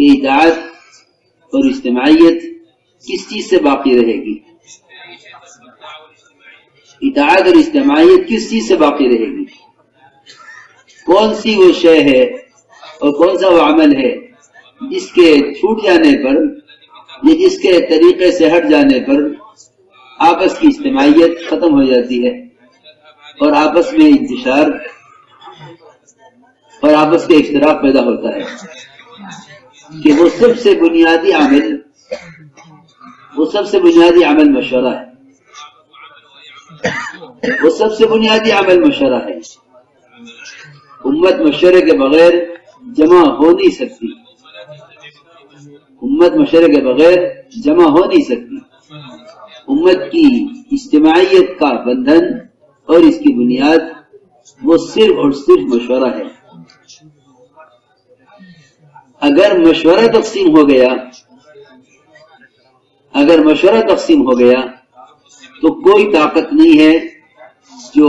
کہ اطاعت اور اجتماعیت کس چیز سے باقی رہے گی؟ اطاعت اور اجتماعیت کس چیز سے باقی رہے گی؟ کون سی وہ شے ہے اور کون سا وہ عمل ہے جس کے چھوٹ جانے پر یا جس کے طریقے سے ہٹ جانے پر آپس کی اجتماعیت ختم ہو جاتی ہے اور آپس میں انتشار اور آپس کے اختلاف پیدا ہوتا ہے؟ کہ وہ سب سے بنیادی عمل مشورہ ہے. وہ سب سے بنیادی عمل مشورہ ہے. امت مشورے کے بغیر جمع ہو نہیں سکتی. امت مشورے کے بغیر جمع ہو نہیں سکتی. امت کی اجتماعیت کا بندھن اور اس کی بنیاد وہ صرف اور صرف مشورہ ہے. اگر مشورہ تقسیم ہو گیا تو کوئی طاقت نہیں ہے جو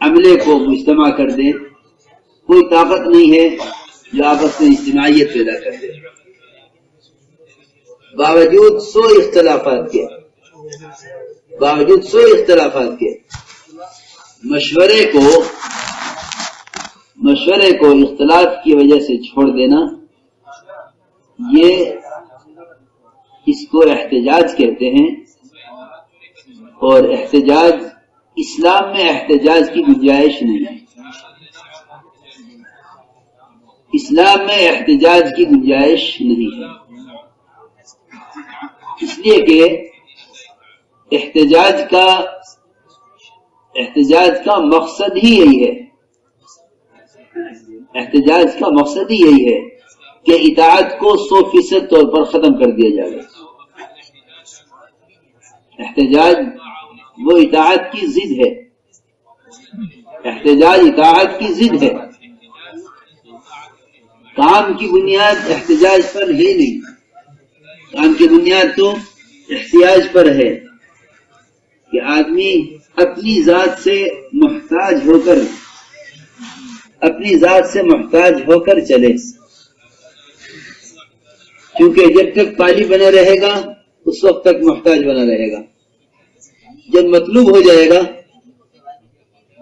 عملے کو مجتمع کر دے، کوئی طاقت نہیں ہے جو آپس میں اجتماعیت پیدا کر دے. باوجود سو اختلافات کے مشورے کو اختلاف کی وجہ سے چھوڑ دینا، اس کو احتجاج کہتے ہیں. اور احتجاج، اسلام میں احتجاج کی گنجائش نہیں ہے. اسلام میں احتجاج کی گنجائش نہیں ہے، اس لیے کہ احتجاج کا مقصد ہی یہی ہے. احتجاج کا مقصد ہی یہی ہے کہ اطاعت کو 100% طور پر ختم کر دیا جائے. احتجاج وہ اطاعت کی ضد ہے. احتجاج اطاعت کی ضد ہے. کام کی بنیاد احتجاج پر ہے نہیں. کام کی بنیاد تو احتجاج پر ہے کہ آدمی اپنی ذات سے محتاج ہو کر چلے. کیونکہ جب تک پالی بنا رہے گا اس وقت تک محتاج بنا رہے گا. جب مطلوب ہو جائے گا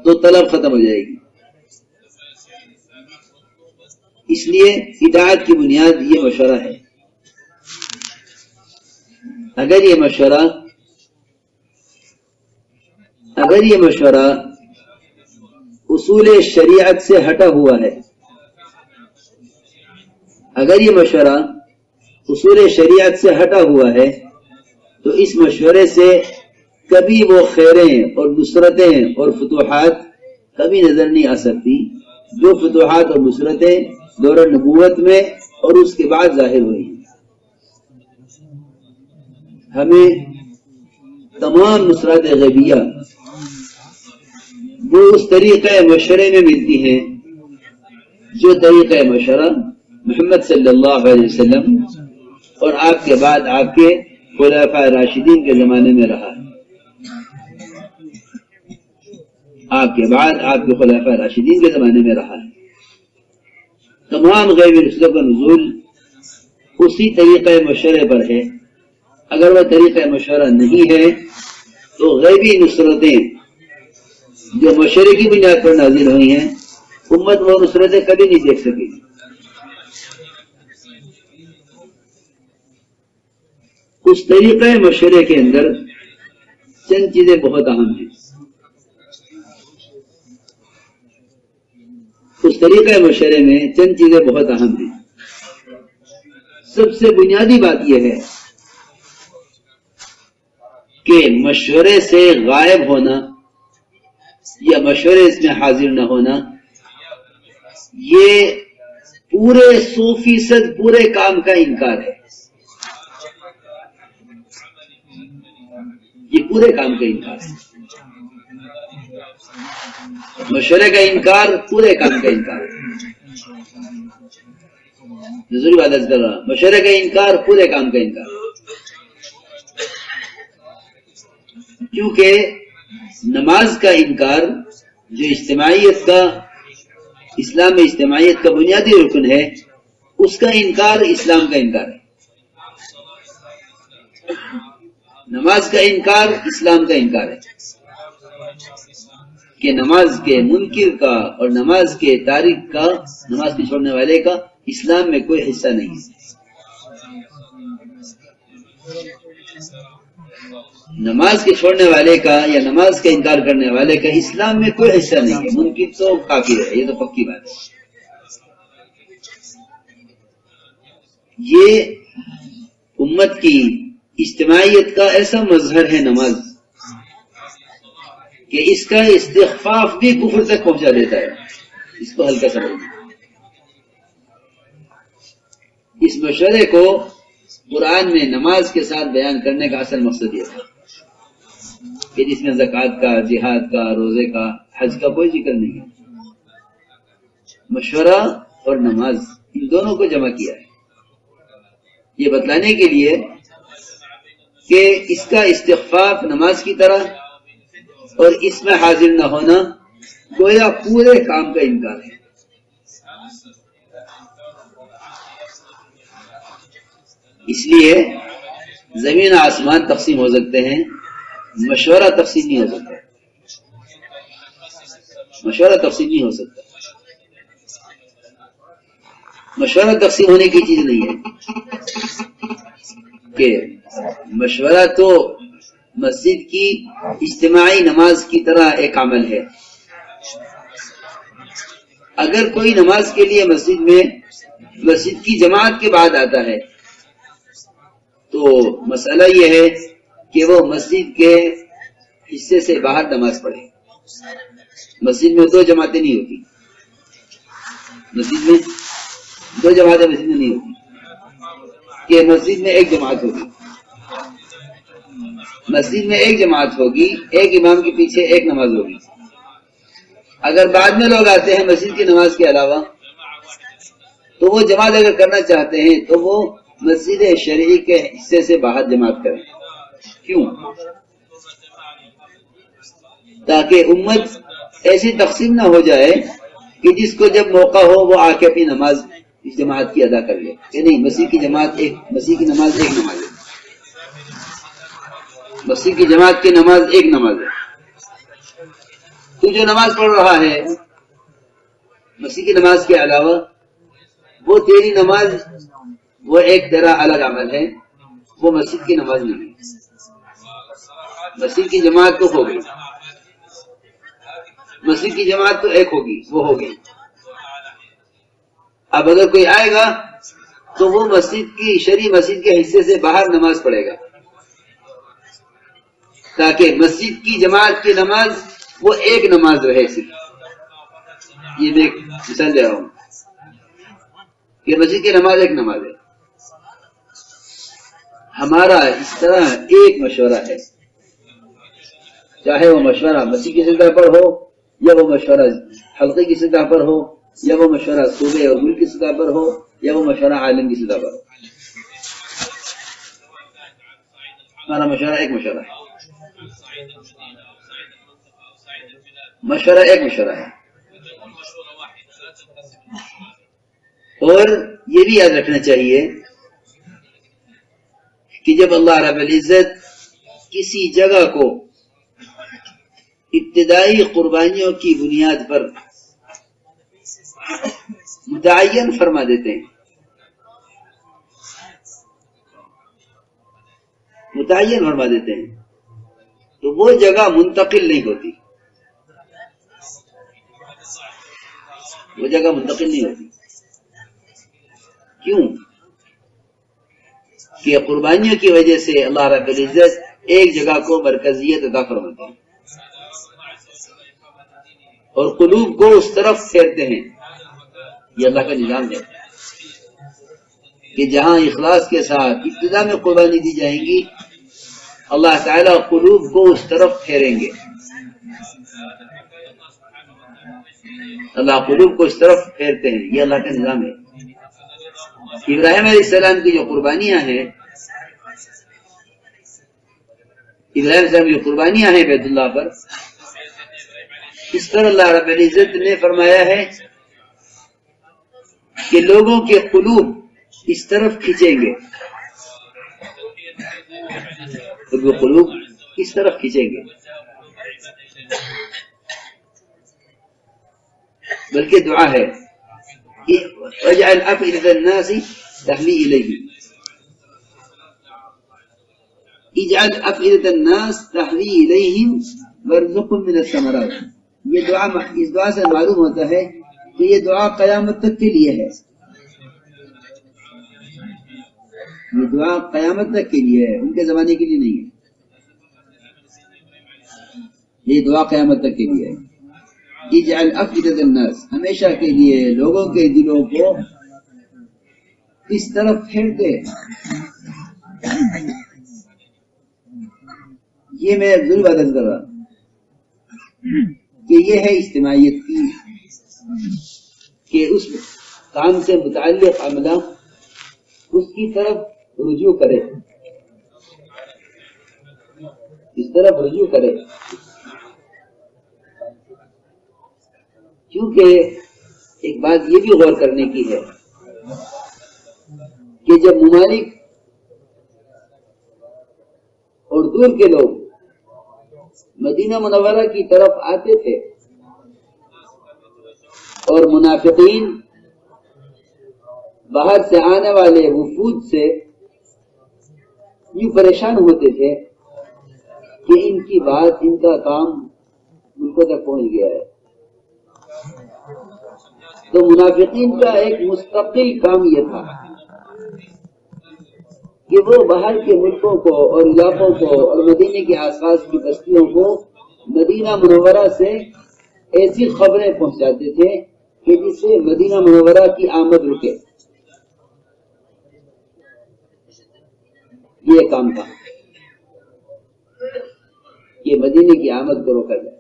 تو طلب ختم ہو جائے گی. اس لیے اطاعت کی بنیاد یہ مشورہ ہے. اگر یہ مشورہ اصول شریعت سے ہٹا ہوا ہے تو اس مشورے سے کبھی وہ خیریں اور نصرتیں اور فتوحات کبھی نظر نہیں آ سکتی جو فتوحات اور نصرتیں دور نبوت میں اور اس کے بعد ظاہر ہوئی. ہمیں تمام نصرات غیبیہ وہ اس طریقہ مشورے میں ملتی ہیں جو طریقہ مشورہ محمد صلی اللہ علیہ وسلم اور آپ کے بعد آپ کے خلفاء راشدین کے زمانے میں رہا ہے. تمام غیبی رسلوں کا نزول اسی طریقہ مشورے پر ہے. اگر وہ طریقہ مشورہ نہیں ہے تو غیبی نصرتیں جو مشورے کی بنیاد پر نازل ہوئی ہیں امت وہ نصرتیں کبھی نہیں دیکھ سکے گی. اس طریقہ مشورے کے اندر چند چیزیں بہت اہم ہیں. اس طریقہ مشورے میں چند چیزیں بہت اہم ہیں. سب سے بنیادی بات یہ ہے کہ مشورے سے غائب ہونا یا مشورے اس میں حاضر نہ ہونا یہ پورے 100% پورے کام کا انکار ہے. یہ پورے کام کا انکار ہے. مشورے کا انکار پورے کام کا انکار ہے. ضروری بات کر رہا ہوں، مشورے کا انکار پورے کام کا انکار. کیونکہ نماز کا انکار جو اجتماعیت کا، اسلام میں اجتماعیت کا بنیادی رکن ہے، اس کا انکار اسلام کا انکار ہے. نماز کا انکار اسلام کا انکار ہے کہ نماز کے منکر کا اور نماز کے تارک کا، نماز کے چھوڑنے والے کا اسلام میں کوئی حصہ نہیں ہے. نماز کے چھوڑنے والے کا یا نماز کا انکار کرنے والے کا اسلام میں کوئی حصہ نہیں ہے. منکر تو کافر ہے، یہ تو پکی بات ہے. یہ امت کی اجتماعیت کا ایسا مظہر ہے نماز کہ اس کا استخفاف بھی کفر تک پہنچا دیتا ہے. اس کو ہلکا سمجھنا. اس مشورے کو قرآن میں نماز کے ساتھ بیان کرنے کا اصل مقصد یہ ہے کہ جس میں زکوٰۃ کا، جہاد کا، روزے کا، حج کا کوئی ذکر نہیں ہے. مشورہ اور نماز ان دونوں کو جمع کیا ہے یہ بتلانے کے لیے کہ اس کا استخفاف نماز کی طرح اور اس میں حاضر نہ ہونا گویا پورے کام کا انکار ہے. اس لیے زمین آسمان تقسیم ہو سکتے ہیں، مشورہ تقسیم نہیں ہو سکتا. مشورہ تقسیم نہیں ہو سکتا. مشورہ تقسیم ہونے کی چیز نہیں ہے کہ مشورہ تو مسجد کی اجتماعی نماز کی طرح ایک عمل ہے. اگر کوئی نماز کے لیے مسجد کی جماعت کے بعد آتا ہے تو مسئلہ یہ ہے کہ وہ مسجد کے حصے سے باہر نماز پڑھے. مسجد میں دو جماعتیں نہیں ہوتی. مسجد میں دو جماعتیں مسجد میں نہیں ہوتی کہ مسجد میں ایک جماعت ہوگی. مسجد میں ایک جماعت ہوگی، ایک امام کے پیچھے ایک نماز ہوگی. اگر بعد میں لوگ آتے ہیں مسجد کی نماز کے علاوہ تو وہ جماعت اگر کرنا چاہتے ہیں تو وہ مسجد شرعی کے حصے سے باہر جماعت کریں. کیوں؟ تاکہ امت ایسی تقسیم نہ ہو جائے کہ جس کو جب موقع ہو وہ آ کے اپنی نماز اس جماعت کی ادا کر لے کہ نہیں مسیح کی نماز ایک نماز ہے. مسیح کی جماعت کی نماز ایک نماز ہے. تو جو نماز پڑھ رہا ہے مسیح کی نماز کے علاوہ وہ تیری نماز وہ ایک تیرا الگ عمل ہے، وہ مسجد کی نماز نہیں ہے. مسجد کی جماعت تو ہو گئی، مسجد کی جماعت تو ایک ہوگی، وہ ہو گئی. اب اگر کوئی آئے گا تو وہ مسجد کی شرعی مسجد کے حصے سے باہر نماز پڑھے گا تاکہ مسجد کی جماعت کی نماز وہ ایک نماز رہے. صرف یہ میں مثال دے رہا ہوں کہ مسجد کی نماز ایک نماز ہے. ہمارا اس طرح ایک مشورہ ہے، چاہے وہ مشورہ مسیح کی سطح پر ہو یا وہ مشورہ حلقے کی سطح پر ہو یا وہ مشورہ صوبے اور ملک کی سطح پر ہو یا وہ مشورہ عالم کی سطح پر ہو. ہمارا مشورہ ایک مشورہ ہے. مشورہ ایک مشورہ ہے. اور یہ بھی یاد رکھنا چاہیے کہ جب اللہ رب العزت کسی جگہ کو ابتدائی قربانیوں کی بنیاد پر متعین فرما دیتے ہیں، تو وہ جگہ منتقل نہیں ہوتی. کیوں؟ کہ قربانیوں کی وجہ سے اللہ رب العزت ایک جگہ کو مرکزیت عطا فرماتے ہیں اور قلوب کو اس طرف پھیرتے ہیں. یہ اللہ کا نظام ہے کہ جہاں اخلاص کے ساتھ ابتدا میں قربانی دی جائیں گی اللہ تعالیٰ قلوب کو اس طرف پھیریں گے. اللہ قلوب کو اس طرف پھیرتے ہیں. یہ اللہ کا نظام ہے. ابراہیم علیہ السلام کی جو قربانیاں ہیں بیت اللہ پر، اس پر اللہ رب العزت نے فرمایا ہے کہ لوگوں کے قلوب اس طرف کھینچیں گے، وہ قلوب اس طرف کھینچیں گے، بلکہ دعا ہے وَاجْعَلْ أَفْئِدَةَ النَّاسِ تَهْوِي إِلَيْهِ، اجعل أفئدة الناس تهوي إليهم وارزقهم من الثمرات. یہ دعا، اس دعا سے معلوم ہوتا ہے کہ یہ دعا قیامت تک کے لیے ہے، یہ دعا قیامت تک کے لیے ہے، ان کے زمانے کے لیے نہیں ہے، یہ دعا قیامت تک کے لیے ہے. اجعل أفئدة الناس، ہمیشہ کے لیے لوگوں کے دلوں کو اس طرف پھیر دے. یہ میں ضرور عدد کر رہا کہ یہ ہے اجتماعیت کی، کہ اس کام سے متعلق عملہ اس کی طرف رجوع کرے، اس طرف رجوع کرے. کیونکہ ایک بات یہ بھی غور کرنے کی ہے کہ جب ممالک اور دور کے لوگ مدینہ منورہ کی طرف آتے تھے اور منافقین باہر سے آنے والے وفود سے یوں پریشان ہوتے تھے کہ ان کی بات، ان کا کام ملکوں تک پہنچ گیا ہے، تو منافقین کا ایک مستقل کام یہ تھا کہ وہ باہر کے ملکوں کو اور علاقوں کو اور مدینے کے آس پاس کی بستیوں کو مدینہ منورہ سے ایسی خبریں پہنچاتے تھے کہ جس سے مدینہ منورہ کی آمد رکے. یہ کام تھا کہ مدینے کی آمد کو روکا جائے.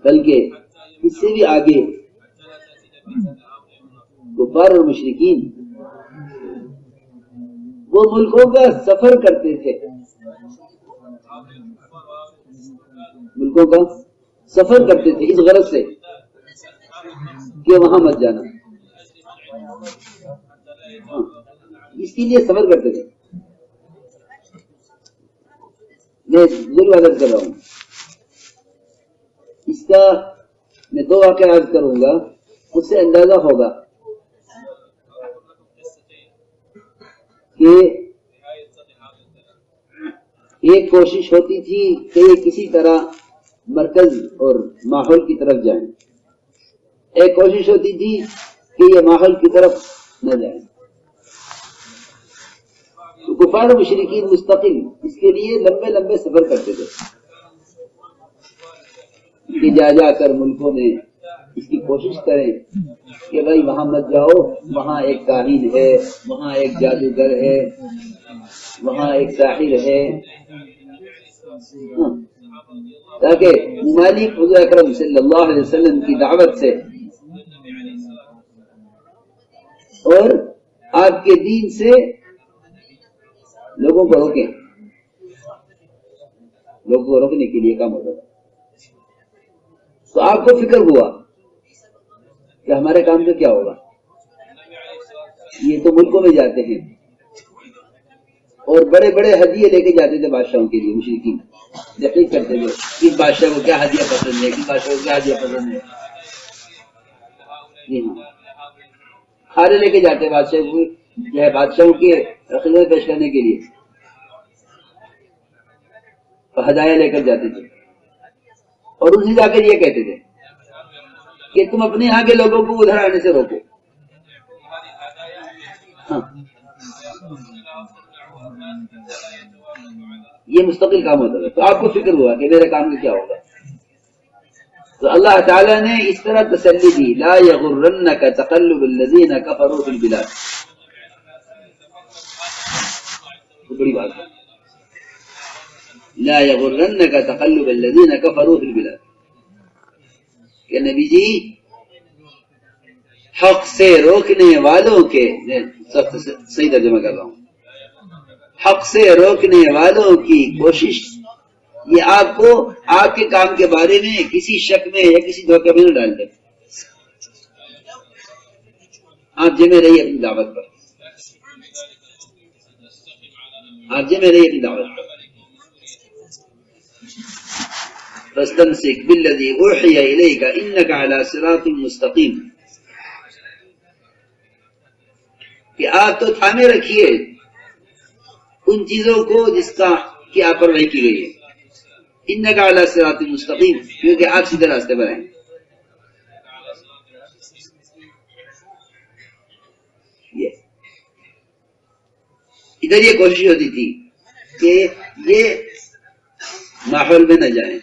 بلکہ اس سے بھی آگے کفار اور مشرکین وہ ملکوں کا سفر کرتے تھے، ملکوں کا سفر کرتے تھے اس غرض سے کہ وہاں مت جانا، اس کے لیے سفر کرتے تھے. میں ضرور عرض کر رہا ہوں، اس کا میں دو واقعہ عرض کروں گا، اس سے اندازہ ہوگا کہ ایک کوشش ہوتی تھی کہ یہ کسی طرح مرکز اور ماحول کی طرف جائیں، ایک کوشش ہوتی تھی کہ یہ ماحول کی طرف نہ جائیں. تو کفار و مشرکین مستقل اس کے لیے لمبے لمبے سفر کرتے تھے کہ جا کر ملکوں میں اس کی کوشش کریں کہ بھائی وہاں مت جاؤ، وہاں ایک کاہن ہے، وہاں ایک جادوگر ہے، وہاں ایک ساحر ہے، تاکہ ممالک حضور اکرم صلی اللہ علیہ وسلم کی دعوت سے اور آپ کے دین سے لوگوں کو روکیں. لوگوں کو روکنے کے لیے کام ہوتا تھا. تو آپ کو فکر ہوا کہ ہمارے کام سے کیا ہوگا. یہ تو ملکوں میں جاتے ہیں اور بڑے بڑے ہدیے لے کے جاتے تھے بادشاہوں کے لیے. مشرکین تحقیق کرتے تھے کس بادشاہ کو کیا ہدیہ پسند ہے، کس بادشاہ کو کیا ہدیہ پسند ہے. جی ہاں، کھانے لے کے جاتے بادشاہ کو، جو ہے بادشاہوں کی خدمت پیش کرنے کے لیے ہدایہ لے کر جاتے تھے اور ان سے جا کر یہ کہتے تھے کہ تم اپنے یہاں کے لوگوں کو ادھر آنے سے روکو. ہاں، یہ مستقل کام ہوتا تھا. تو آپ کو فکر ہوا کہ میرے کام میں کیا ہوگا. تو اللہ تعالیٰ نے اس طرح تسلی دی، لا یغرنک تقلب الذین کفروا فی البلاد. بڑی بات ہے، لا یغرنک تقلب الذین کفروا فی البلاد، کہ نبی جی حق سے روکنے والوں کے، صحیح ترجمہ کر رہا ہوں، حق سے روکنے والوں کی کوشش یہ آپ کو آپ کے کام کے بارے میں کسی شک میں یا کسی دھوکے میں نہ ڈال دے. آپ جمع رہیے اپنی دعوت پر، آپ جمع رہیے اپنی دعوت پر. فاستمسک بالذی اوحی الیک انک علی صراط مستقیم، کہ آپ تو تھامے رکھیے ان چیزوں کو جس کا کہ آپ پر وحی کی گئی ہے. انک علی صراط مستقیم، کیونکہ آپ سیدھے راستے پر ہیں. ادھر یہ کوشش ہوتی تھی کہ یہ ماحول میں نہ جائیں.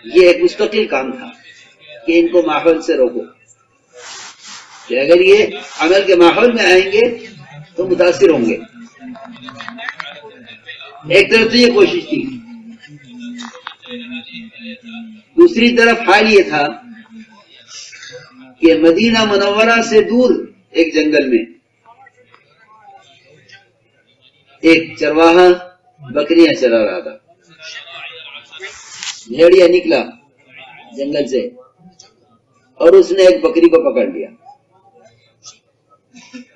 یہ ایک مستقل کام تھا کہ ان کو ماحول سے روکو، کہ اگر یہ عمل کے ماحول میں آئیں گے تو متاثر ہوں گے. ایک طرف تو یہ کوشش تھی، دوسری طرف حال یہ تھا کہ مدینہ منورہ سے دور ایک جنگل میں ایک چرواہا بکریاں چرا رہا تھا. بھیڑیا نکلا جنگل سے اور اس نے ایک بکری کو پکڑ لیا.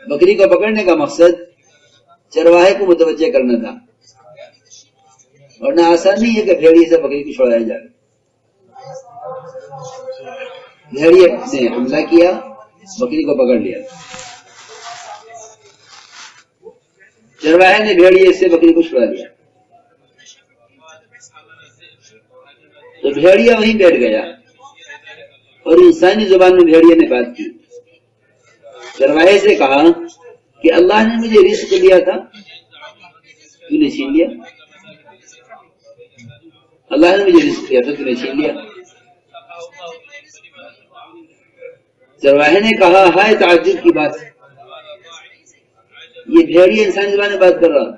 بکری کو پکڑنے کا مقصد چرواہے کو متوجہ کرنا تھا، اور نہ آسان نہیں ہے کہ بھیڑیے سے بکری کو چھڑایا جائے. بھیڑیے نے حملہ کیا، بکری کو پکڑ لیا. چرواہے نے بھیڑیے سے بکری کو چھڑا لیا تو بھیڑیا وہیں بیٹھ گیا اور انسانی زبان میں بھیڑیا نے بات کی. چرواہے سے کہا کہ اللہ نے مجھے رزق دیا تھا، تو نے چھین لیا. اللہ نے مجھے رزق دیا تھا، تو نے چھین لیا. چرواہے نے کہا ہائے تعجب کی بات، یہ بھیڑیا انسانی زبان میں بات کر رہا.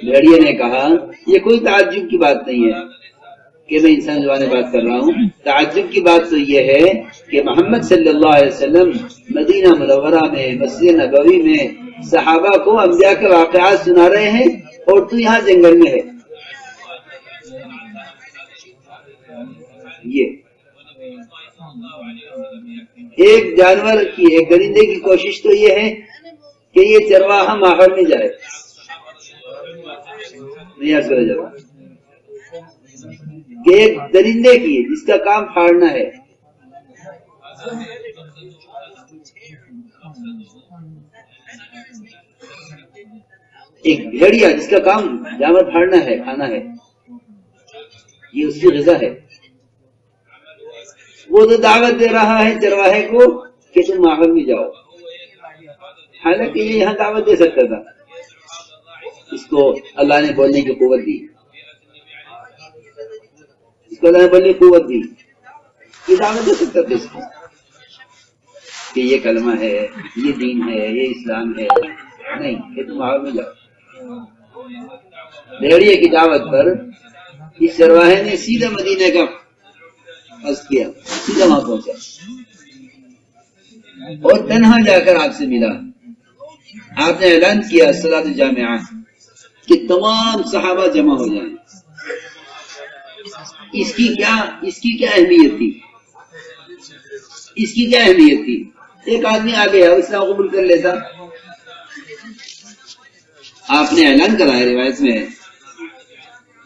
بھیڑیا نے کہا یہ کوئی تعجب کی بات نہیں ہے کہ میں انسان زبان میں بات کر رہا ہوں. تعجب کی بات تو یہ ہے کہ محمد صلی اللہ علیہ وسلم مدینہ منورہ میں مسجد نبوی میں صحابہ کو انبیاء کے واقعات سنا رہے ہیں اور تو یہاں جنگل میں ہے. یہ ایک جانور کی، ایک درندے کی کوشش تو یہ ہے کہ یہ چرواہا ماحول میں جائے. کہ ایک درندے کی جس کا کام پھاڑنا ہے، ایک بھیڑیا جس کا کام جانور پھاڑنا ہے، کھانا ہے، یہ اس کی غذا ہے. وہ تو دعوت دے رہا ہے چرواہے کو کہ تم ماحول میں جاؤ، حالانکہ یہ یہاں دعوت دے سکتا تھا. اس کو اللہ نے بولنے کی قوت دی، اس کو اللہ نے بولنے کی قوت دی، یہ دعوت دے سکتا تھا اس کو کہ یہ کلمہ ہے، یہ دین ہے، یہ اسلام ہے. نہیں، کہ تم ماحول میں جاؤ. بھیڑیے کی دعوت پر اس چرواہے نے سیدھا مدینے کا قصد کیا، سیدھا وہاں پہنچا اور تنہا جا کر آپ سے ملا. آپ نے اعلان کیا صلاۃ الجامعہ کہ تمام صحابہ جمع ہو جائیں. اس کی کیا اہمیت تھی؟ اس کی کیا اہمیت تھی؟ ایک آدمی آ گیا اسلام قبول کر لیتا. آپ نے اعلان کرا ہے، روایت میں ہے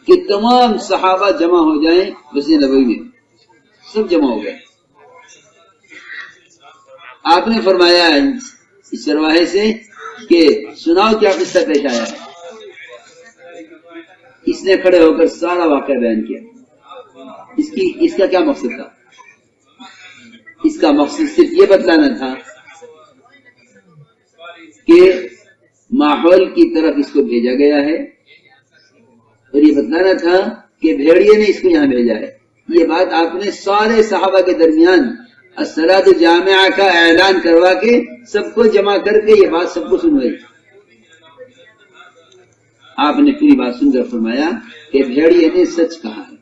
کہ تمام صحابہ جمع ہو جائیں. مسجد نبوی میں سب جمع ہو گئے. آپ نے فرمایا اس چرواہے سے کہ سناؤ کیا قصہ پیش آیا ہے. اس نے کھڑے ہو کر سارا واقعہ بیان کیا. اس کا کیا مقصد تھا؟ اس کا مقصد صرف یہ بتلانا تھا کہ ماحول کی طرف اس کو بھیجا گیا ہے، اور یہ بتلانا تھا کہ بھیڑیے نے اس کو یہاں بھیجا ہے. یہ بات آپ نے سارے صحابہ کے درمیان الصلاۃ الجامعہ کا اعلان کروا کے سب کو جمع کر کے یہ بات سب کو سنوائی. آپ نے پوری بات سن کر فرمایا کہ بھیڑیے نے سچ کہا ہے.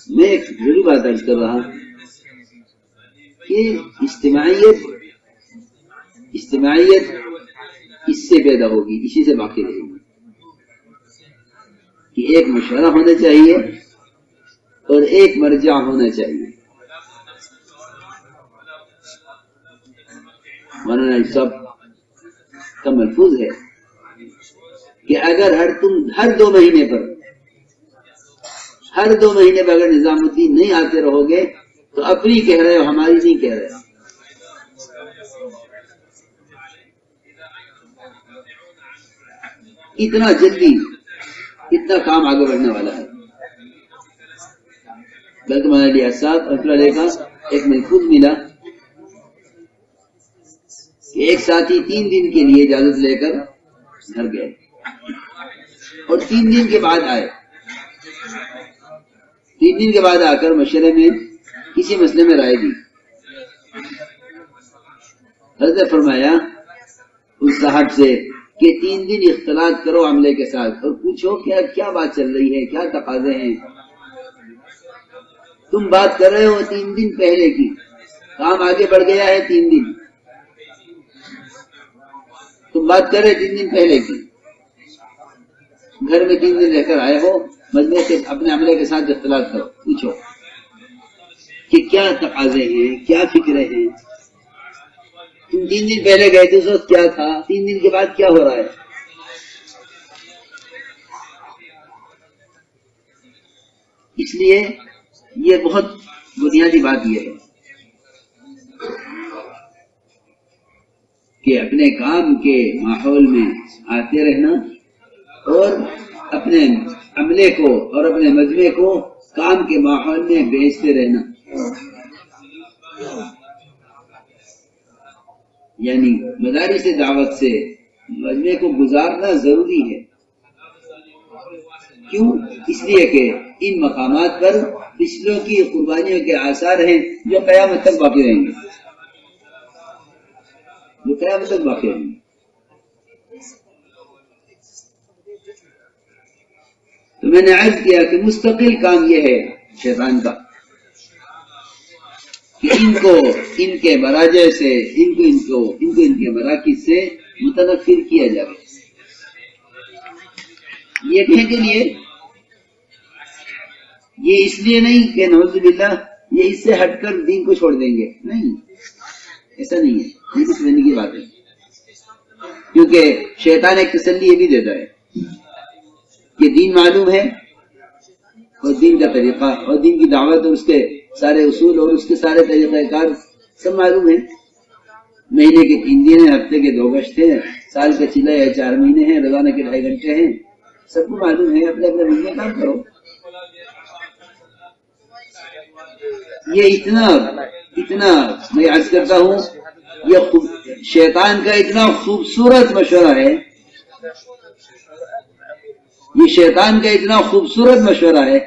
میں ایک ضروری بات عرض کر رہا کہ اجتماعیت اس سے پیدا ہوگی، اسی سے باقی رہے گی. کہ ایک مشورہ ہونا چاہیے اور ایک مرجع ہونا چاہیے. مولانا سب کا ملفوظ ہے کہ اگر ہر 2 مہینے پر اگر نظام الدین نہیں آتے رہو گے تو اپنی کہہ رہے ہو، ہماری نہیں کہہ رہے. اتنا جلدی اتنا کام آگے بڑھنے والا ہے. بلکہ مولانا علی صاحب علیہ کا ایک محفوظ ملا کہ ایک ساتھی 3 دن کے لیے اجازت لے کر گھر گئے اور 3 دن کے بعد آئے. 3 دن کے بعد آ کر مشورے میں کسی مسئلے میں رائے دی. حضرت نے فرمایا اس صاحب سے کہ 3 دن اختلاط کرو عملے کے ساتھ اور پوچھو کیا بات چل رہی ہے، کیا تقاضے ہیں. تم بات کر رہے ہو 3 دن پہلے کی، کام آگے بڑھ گیا ہے 3 دن. تم بات کر رہے 3 دن پہلے کی، گھر میں 3 دن رہ کر آئے ہو، مجلس سے اپنے عملے کے ساتھ اختلاط کرو، پوچھو کہ کیا تقاضے ہیں، کیا فکریں ہیں. تم 3 دن پہلے گئے تھے، اس وقت کیا تھا، 3 دن کے بعد کیا ہو رہا ہے. اس لیے یہ بہت بنیادی بات یہ ہے کہ اپنے کام کے ماحول میں آتے رہنا اور اپنے عملے کو اور اپنے مجمع کو کام کے ماحول میں بیچتے رہنا. یعنی مدارس دعوت سے مجمع کو گزارنا ضروری ہے. کیوں؟ اس لیے کہ ان مقامات پر پچھلوں کی قربانیوں کے آثار ہیں جو قیامت تک باقی رہیں گے. تو میں نے عرض کیا کہ مستقل کام یہ ہے شیطان کا کہ ان کے مراجع سے ان کے مراکز سے متنفر کیا جائے. یہ کہنے کے لیے یہ اس لیے نہیں کہ نعوذ باللہ یہ اس سے ہٹ کر دین کو چھوڑ دیں گے، نہیں، ایسا نہیں ہے. یہ کچھ معنی کی بات ہے، کیونکہ شیطان ایک تسلی یہ بھی دیتا ہے کہ دین معلوم ہے اور دین کا طریقہ اور دین کی دعوت اور اس کے سارے اصول اور اس کے سارے طریقہ کار سب معلوم ہے. مہینے کے 3 دن ہیں، ہفتے کے 2 گشت ہیں، سال کا چلا یا 4 مہینے ہیں، روزانہ کے 2.5 گھنٹے ہیں، سب کو معلوم ہے. اپنے اپنے مہینے کام کرو. یہ اتنا میں عرض کرتا ہوں، یہ شیطان کا اتنا خوبصورت مشورہ ہے، یہ شیطان کا اتنا خوبصورت مشورہ ہے